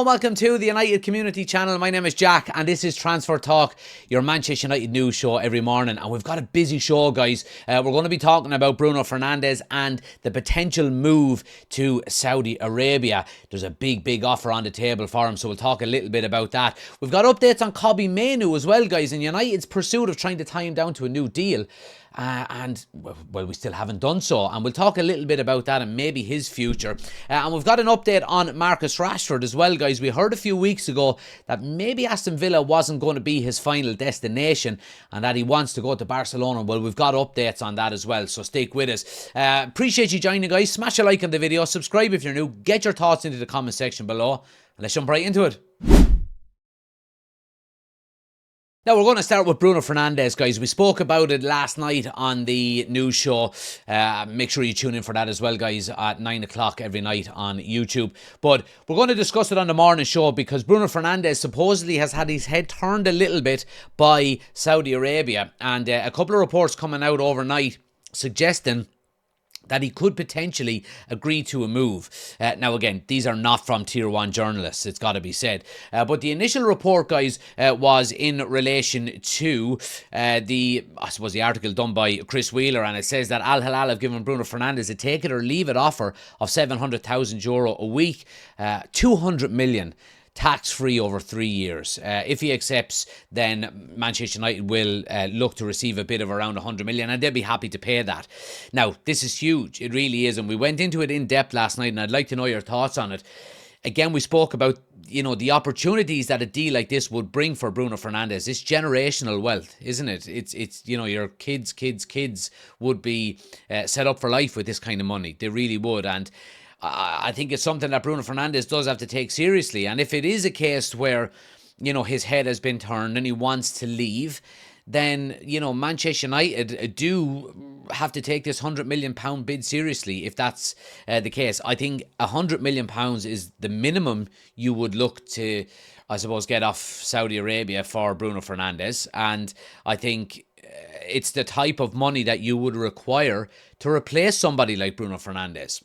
Hello and welcome to the United Community Channel. My name is Jack and this is Transfer Talk, your Manchester United news show every morning. And we've got a busy show, guys. We're going to be talking about Bruno Fernandes and the potential move to Saudi Arabia. There's a big offer on the table for him, so we'll talk a little bit about that. We've got updates on Mainoo as well, guys, and United's pursuit of trying to tie him down to a new deal. We still haven't done so, and we'll talk a little bit about that and maybe his future. And we've got an update on Marcus Rashford as well, guys. We heard a few weeks ago that maybe Aston Villa wasn't going to be his final destination and that he wants to go to Barcelona. Well, we've got updates on that as well, so stick with us. Appreciate you joining, guys. Smash a like on the video, subscribe if you're new, get your thoughts into the comment section below, and let's jump right into it. Now, we're going to start with Bruno Fernandes, guys. We spoke about it last night on the news show. Make sure you tune in for that as well, guys, at 9 o'clock every night on YouTube. But we're going to discuss it on the morning show because Bruno Fernandes supposedly has had his head turned a little bit by Saudi Arabia. And a couple of reports coming out overnight suggesting that he could potentially agree to a move. Now, again, these are not from Tier 1 journalists, it's got to be said. But the initial report, guys, was in relation to the article done by Chris Wheeler, and it says that Al Hilal have given Bruno Fernandes a take it or leave it offer of €700,000 a week, 200 million. Tax-free over 3 years. If he accepts, then Manchester United will look to receive a bid of around 100 million, and they'll be happy to pay that. Now, this is huge. It really is, and we went into it in depth last night, and I'd like to know your thoughts on it. Again, we spoke about, the opportunities that a deal like this would bring for Bruno Fernandes. It's generational wealth, isn't it? It's your kids would be set up for life with this kind of money. They really would, and I think it's something that Bruno Fernandes does have to take seriously. And if it is a case where, his head has been turned and he wants to leave, then, Manchester United do have to take this £100 million bid seriously if that's the case. I think £100 million is the minimum you would look to, I suppose, get off Saudi Arabia for Bruno Fernandes. And I think it's the type of money that you would require to replace somebody like Bruno Fernandes.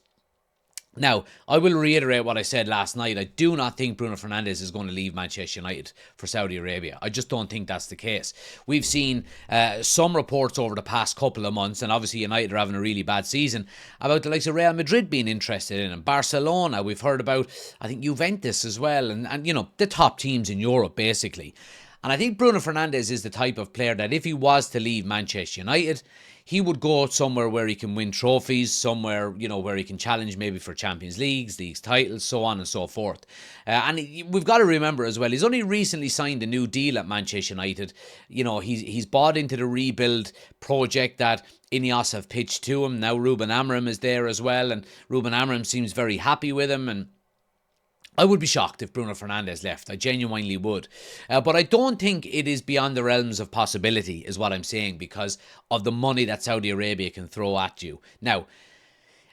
Now, I will reiterate what I said last night. I do not think Bruno Fernandes is going to leave Manchester United for Saudi Arabia. I just don't think that's the case. We've seen some reports over the past couple of months, and obviously United are having a really bad season, about the likes of Real Madrid being interested in him. Barcelona, we've heard about, I think, Juventus as well, and the top teams in Europe, basically. And I think Bruno Fernandes is the type of player that if he was to leave Manchester United, he would go somewhere where he can win trophies, somewhere, where he can challenge maybe for Champions Leagues titles, so on and so forth. And we've got to remember as well, he's only recently signed a new deal at Manchester United. He's bought into the rebuild project that Ineos have pitched to him. Now Ruben Amorim is there as well, and Ruben Amorim seems very happy with him, and I would be shocked if Bruno Fernandes left. I genuinely would. But I don't think it is beyond the realms of possibility, is what I'm saying, because of the money that Saudi Arabia can throw at you. Now,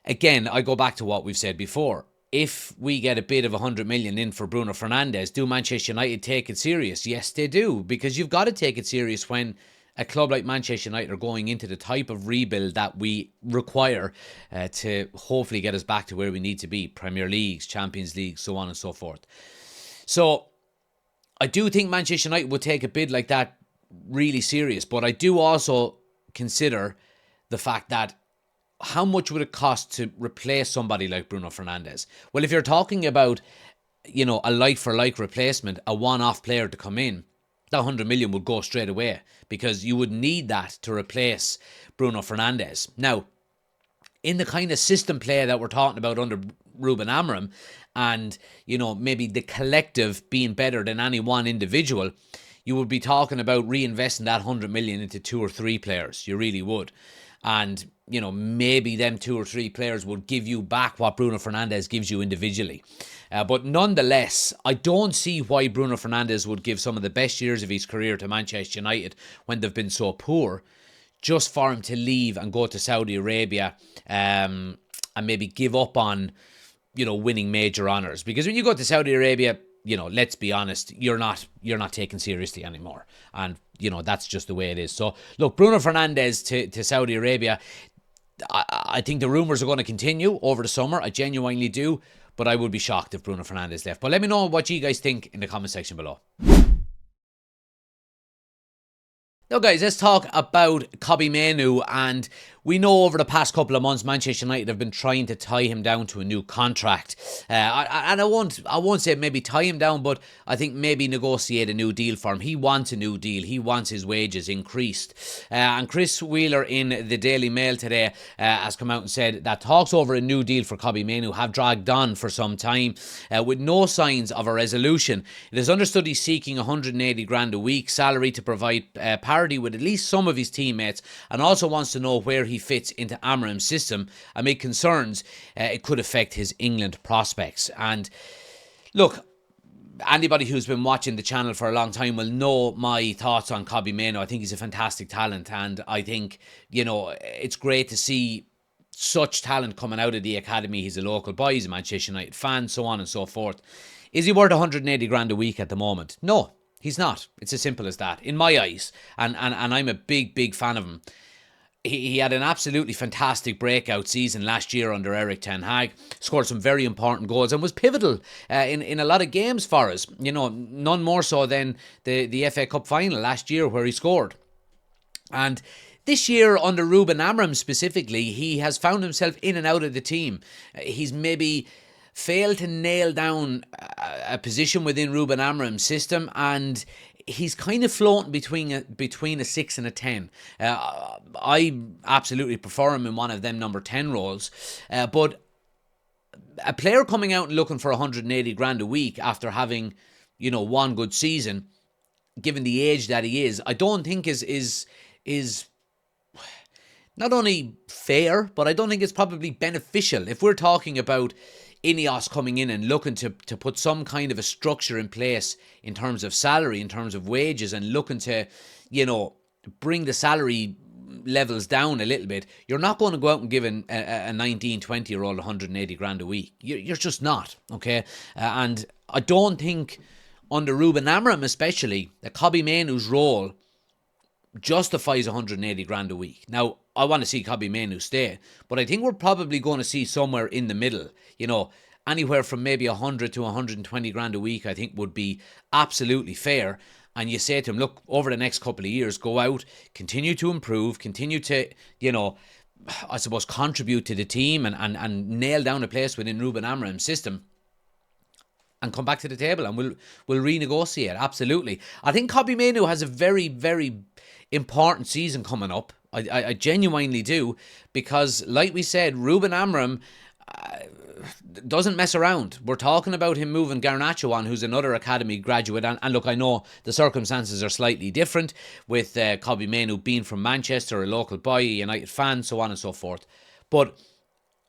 again, I go back to what we've said before. If we get a bid of 100 million in for Bruno Fernandes, do Manchester United take it serious? Yes, they do, because you've got to take it serious when a club like Manchester United are going into the type of rebuild that we require to hopefully get us back to where we need to be. Premier Leagues, Champions Leagues, so on and so forth. So I do think Manchester United would take a bid like that really serious. But I do also consider the fact that how much would it cost to replace somebody like Bruno Fernandes? Well, if you're talking about, a like-for-like replacement, a one-off player to come in, that 100 million would go straight away because you would need that to replace Bruno Fernandes. Now, in the kind of system play that we're talking about under Ruben Amorim, and, maybe the collective being better than any one individual, you would be talking about reinvesting that 100 million into 2 or 3 players. You really would. And, maybe them 2 or 3 players would give you back what Bruno Fernandes gives you individually. But nonetheless, I don't see why Bruno Fernandes would give some of the best years of his career to Manchester United when they've been so poor, just for him to leave and go to Saudi Arabia and maybe give up on, winning major honours. Because when you go to Saudi Arabia, let's be honest, you're not taken seriously anymore. And, that's just the way it is. So, look, Bruno Fernandes to Saudi Arabia, I think the rumours are going to continue over the summer. I genuinely do. but I would be shocked if Bruno Fernandes left. But let me know what you guys think in the comment section below. Now guys, let's talk about Mainoo, and we know over the past couple of months Manchester United have been trying to tie him down to a new contract. And I won't say maybe tie him down, but I think maybe negotiate a new deal for him. He wants a new deal. He wants his wages increased. And Chris Wheeler in the Daily Mail today has come out and said that talks over a new deal for Mainoo have dragged on for some time with no signs of a resolution. It is understood he's seeking 180 grand a week salary to provide parity with at least some of his teammates, and also wants to know where he fits into Amorim's system, amid concerns it could affect his England prospects. And look, anybody who's been watching the channel for a long time will know my thoughts on Mainoo. I think he's a fantastic talent, and I think, you know, it's great to see such talent coming out of the academy. He's a local boy, he's a Manchester United fan, so on and so forth. Is he worth 180 grand a week at the moment? No, he's not. It's as simple as that, in my eyes. And I'm a big fan of him. He had an absolutely fantastic breakout season last year under Erik ten Hag, scored some very important goals and was pivotal in a lot of games for us. You know, none more so than the FA Cup final last year where he scored. And this year, under Ruben Amorim specifically, he has found himself in and out of the team. He's maybe failed to nail down a position within Ruben Amorim's system, and he's kind of floating between a 6 and a 10. I absolutely prefer him in one of them number 10 roles. But a player coming out and looking for 180 grand a week after having, you know, one good season, given the age that he is, I don't think is not only fair, but I don't think it's probably beneficial. If we're talking about Ineos coming in and looking to put some kind of a structure in place in terms of salary, in terms of wages, and looking to, you know, bring the salary levels down a little bit, you're not going to go out and give a 19, 20-year-old 180 grand a week. You're just not, okay? And I don't think, under Ruben Amorim especially, that Mainoo's role justifies 180 grand a week. Now, I want to see Mainoo stay, but I think we're probably going to see somewhere in the middle. You know, anywhere from maybe 100 to 120 grand a week, I think would be absolutely fair. And you say to him, look, over the next couple of years, go out, continue to improve, continue to, you know, I suppose, contribute to the team and nail down a place within Ruben Amorim's system, and come back to the table and we'll renegotiate. Absolutely. I think Mainoo has a very, very important season coming up. I genuinely do, because like we said, Ruben Amorim doesn't mess around. We're talking about him moving Garnacho on, who's another academy graduate, and look, I know the circumstances are slightly different with Mainoo being from Manchester, a local boy, a United fan, so on and so forth, but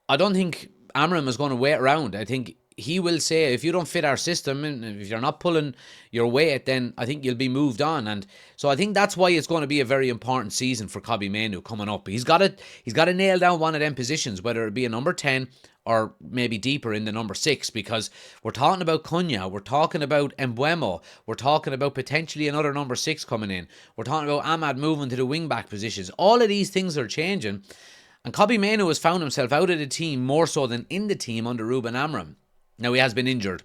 I don't think Amorim is going to wait around. I think he will say, if you don't fit our system and if you're not pulling your weight, then I think you'll be moved on. And so I think that's why it's going to be a very important season for Mainoo coming up. He's got to nail down one of them positions, whether it be a number 10 or maybe deeper in the number 6, because we're talking about Cunha, we're talking about Mbeumo, we're talking about potentially another number 6 coming in, we're talking about Ahmad moving to the wing-back positions. All of these things are changing, and Mainoo has found himself out of the team more so than in the team under Ruben Amorim. Now, he has been injured,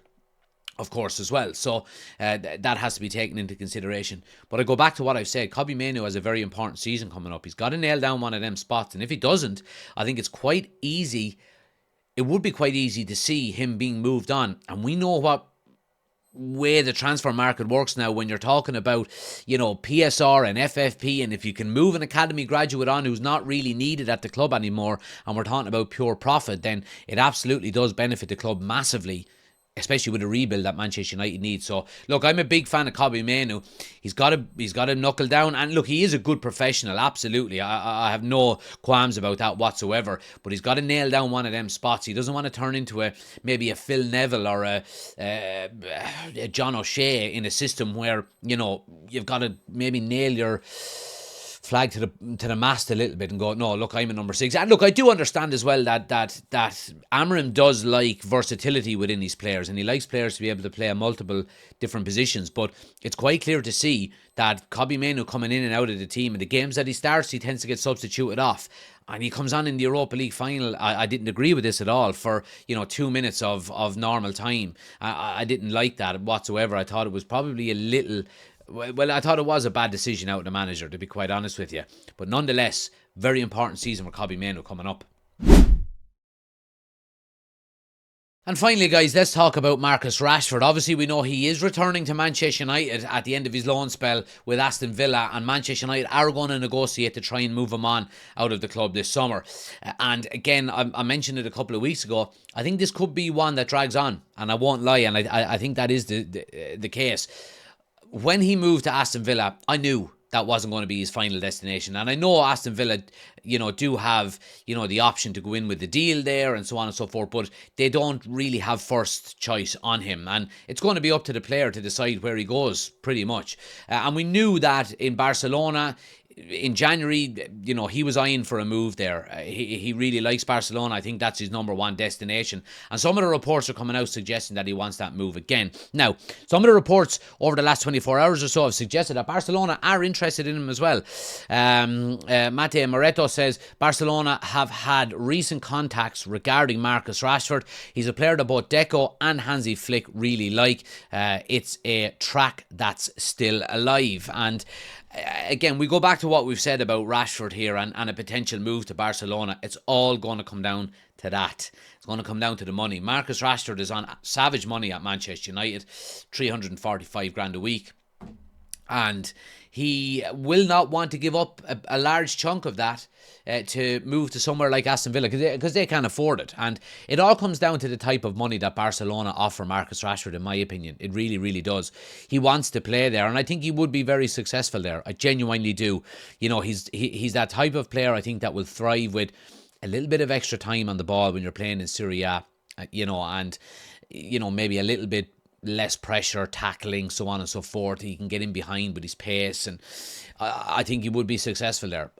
of course, as well, so that has to be taken into consideration. But I go back to what I've said, Mainoo has a very important season coming up. He's got to nail down one of them spots, and if he doesn't, I think it's quite easy, it would be quite easy to see him being moved on. And we know what way the transfer market works now when you're talking about, you know, PSR and FFP, and if you can move an academy graduate on who's not really needed at the club anymore, and we're talking about pure profit, then it absolutely does benefit the club massively, especially with a rebuild that Manchester United needs. So look, I'm a big fan of Mainoo. He's got to knuckle down, and look, he is a good professional, absolutely. I have no qualms about that whatsoever, but he's got to nail down one of them spots. He doesn't want to turn into maybe a Phil Neville or a John O'Shea in a system where, you know, you've got to maybe nail your flag to the mast a little bit and go, no, look, I'm a number 6. And look, I do understand as well that Amorim does like versatility within these players, and he likes players to be able to play multiple different positions. But it's quite clear to see that Kobbie Mainoo coming in and out of the team, and the games that he starts, he tends to get substituted off. And he comes on in the Europa League final. I didn't agree with this at all for 2 minutes of normal time. I didn't like that whatsoever. I thought it was probably a little. Well, I thought it was a bad decision out of the manager, to be quite honest with you. But nonetheless, very important season for Kobbie Mainoo coming up. And finally, guys, let's talk about Marcus Rashford. Obviously, we know he is returning to Manchester United at the end of his loan spell with Aston Villa, and Manchester United are going to negotiate to try and move him on out of the club this summer. And again, I mentioned it a couple of weeks ago, I think this could be one that drags on, and I won't lie, and I think that is the case. When he moved to Aston Villa, I knew that wasn't going to be his final destination. And I know Aston Villa, do have, the option to go in with the deal there and so on and so forth, but they don't really have first choice on him. And it's going to be up to the player to decide where he goes, pretty much. And we knew that in Barcelona, in January, he was eyeing for a move there. He really likes Barcelona. I think that's his number one destination. And some of the reports are coming out suggesting that he wants that move again. Now, some of the reports over the last 24 hours or so have suggested that Barcelona are interested in him as well. Mate Moreto says Barcelona have had recent contacts regarding Marcus Rashford. He's a player that both Deco and Hansi Flick really like. It's a track that's still alive. And again, we go back to what we've said about Rashford here and a potential move to Barcelona. It's all going to come down to that. It's going to come down to the money. Marcus Rashford is on savage money at Manchester United, 345 grand a week. And he will not want to give up a large chunk of that to move to somewhere like Aston Villa because they can't afford it. And it all comes down to the type of money that Barcelona offer Marcus Rashford, in my opinion. It really, really does. He wants to play there, and I think he would be very successful there. I genuinely do. He's that type of player, I think, that will thrive with a little bit of extra time on the ball when you're playing in Serie A, and maybe a little bit less pressure, tackling, so on and so forth. He can get in behind with his pace, and I think he would be successful there.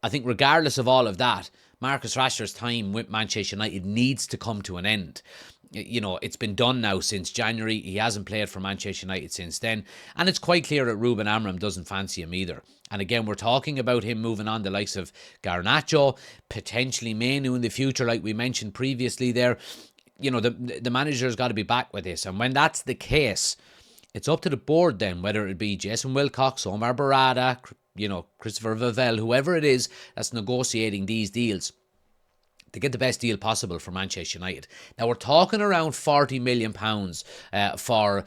I think regardless of all of that, Marcus Rashford's time with Manchester United needs to come to an end. It's been done now since January. He hasn't played for Manchester United since then. And it's quite clear that Ruben Amorim doesn't fancy him either. And again, we're talking about him moving on the likes of Garnacho, potentially Mainoo in the future, like we mentioned previously there. The manager's got to be back with this. And when that's the case, it's up to the board then, whether it be Jason Wilcox, Omar Barada, Christopher Vavell, whoever it is that's negotiating these deals, to get the best deal possible for Manchester United. Now, we're talking around £40 million for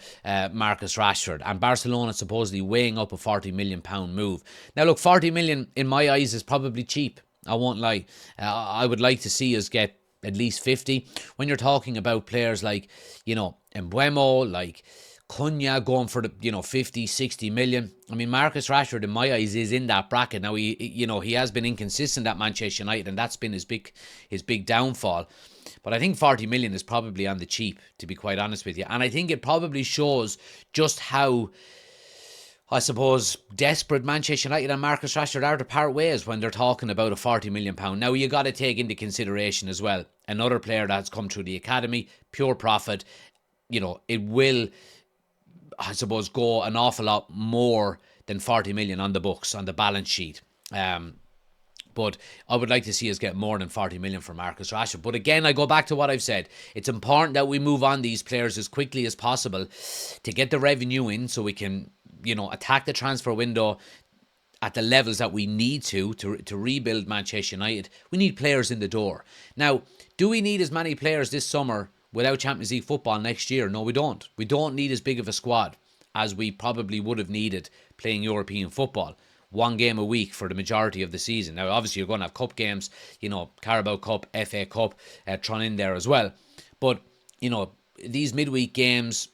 Marcus Rashford, and Barcelona supposedly weighing up a £40 million move. Now, look, 40 million in my eyes is probably cheap. I won't lie. I would like to see us get at least 50. When you're talking about players like, Mbeumo, like Cunha going for the 50, 60 million. I mean, Marcus Rashford in my eyes is in that bracket. Now he has been inconsistent at Manchester United, and that's been his big downfall. But I think 40 million is probably on the cheap, to be quite honest with you. And I think it probably shows just how, I suppose, desperate Manchester United and Marcus Rashford are to part ways when they're talking about a £40 million. Now, you got to take into consideration as well, another player that's come through the academy, pure profit. It will, I suppose, go an awful lot more than 40 million on the books, on the balance sheet. But I would like to see us get more than 40 million for Marcus Rashford. But again, I go back to what I've said. It's important that we move on these players as quickly as possible to get the revenue in so we can, attack the transfer window at the levels that we need to rebuild Manchester United. We need players in the door. Now, do we need as many players this summer without Champions League football next year? No, we don't. We don't need as big of a squad as we probably would have needed playing European football. One game a week for the majority of the season. Now, obviously, you're going to have cup games, Carabao Cup, FA Cup, thrown in there as well. But, these midweek games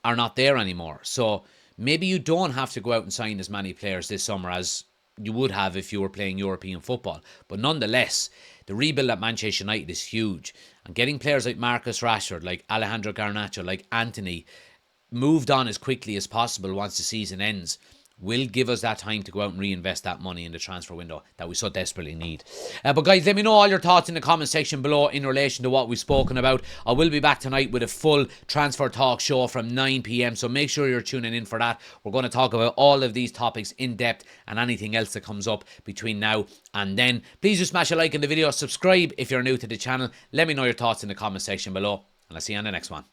are not there anymore. So maybe you don't have to go out and sign as many players this summer as you would have if you were playing European football. But nonetheless, the rebuild at Manchester United is huge. And getting players like Marcus Rashford, like Alejandro Garnacho, like Anthony, moved on as quickly as possible once the season ends will give us that time to go out and reinvest that money in the transfer window that we so desperately need. But guys, let me know all your thoughts in the comment section below in relation to what we've spoken about. I will be back tonight with a full transfer talk show from 9 p.m, so make sure you're tuning in for that. We're going to talk about all of these topics in depth and anything else that comes up between now and then. Please do smash a like in the video, subscribe if you're new to the channel, let me know your thoughts in the comment section below, and I'll see you on the next one.